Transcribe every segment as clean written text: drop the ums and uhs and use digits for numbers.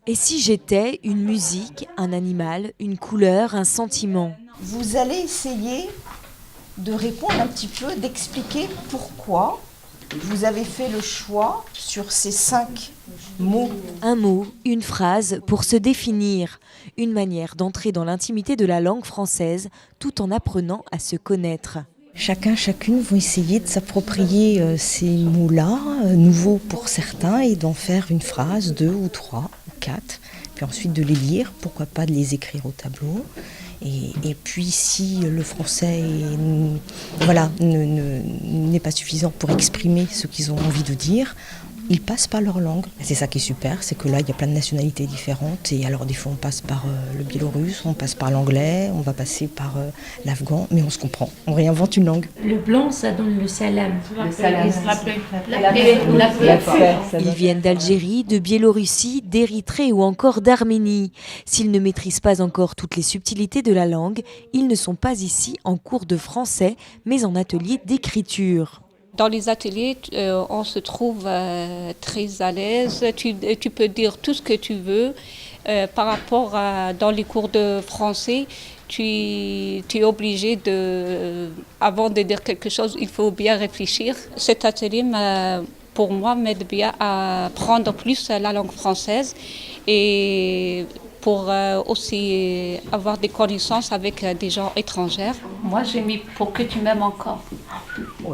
Et si j'étais une musique, un animal, une couleur, un sentiment? Vous allez essayer de répondre un petit peu, d'expliquer pourquoi vous avez fait le choix sur ces 5 mots. Un mot, une phrase pour se définir, une manière d'entrer dans l'intimité de la langue française tout en apprenant à se connaître. Chacun, chacune vont essayer de s'approprier ces mots-là, nouveaux pour certains, et d'en faire une phrase, 2 ou 3 ou 4, puis ensuite de les lire, pourquoi pas de les écrire au tableau. Et puis si le français n'est pas suffisant pour exprimer ce qu'ils ont envie de dire, ils passent par leur langue. C'est ça qui est super, c'est que là il y a plein de nationalités différentes, et alors des fois on passe par le biélorusse, on passe par l'anglais, on va passer par l'afghan, mais on se comprend, on réinvente une langue. Le blanc, ça donne le salam. Ils viennent d'Algérie, de Biélorussie, d'Érythrée ou encore d'Arménie. S'ils ne maîtrisent pas encore toutes les subtilités de la langue, ils ne sont pas ici en cours de français, mais en atelier d'écriture. Dans les ateliers, on se trouve très à l'aise. Tu peux dire tout ce que tu veux. Par rapport à dans les cours de français, tu es obligé avant de dire quelque chose, il faut bien réfléchir. Cet atelier, pour moi, m'aide bien à apprendre plus la langue française et pour aussi avoir des connaissances avec des gens étrangers. Moi, j'ai mis pour que tu m'aimes encore.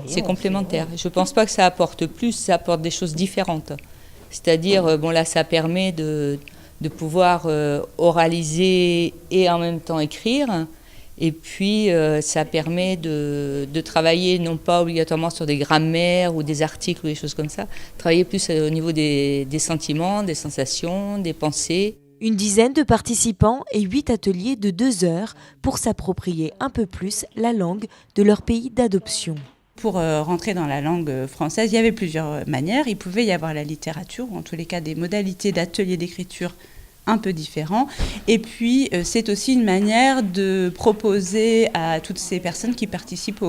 C'est complémentaire. Je ne pense pas que ça apporte plus, ça apporte des choses différentes. C'est-à-dire, bon là, ça permet de pouvoir oraliser et en même temps écrire. Et puis, ça permet de travailler non pas obligatoirement sur des grammaires ou des articles ou des choses comme ça, travailler plus au niveau des sentiments, des sensations, des pensées. Une dizaine de participants et 8 ateliers de 2 heures pour s'approprier un peu plus la langue de leur pays d'adoption. Pour rentrer dans la langue française, il y avait plusieurs manières. Il pouvait y avoir la littérature, ou en tous les cas des modalités d'atelier d'écriture un peu différents. Et puis, c'est aussi une manière de proposer à toutes ces personnes qui participent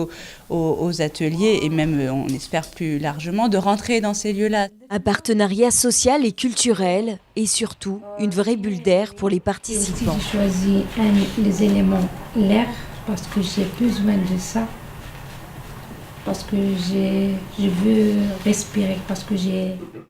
aux ateliers, et même, on espère plus largement, de rentrer dans ces lieux-là. Un partenariat social et culturel, et surtout une vraie bulle d'air pour les participants. J'ai choisi les éléments, l'air, parce que j'ai besoin de ça. Parce que je veux respirer, parce que j'ai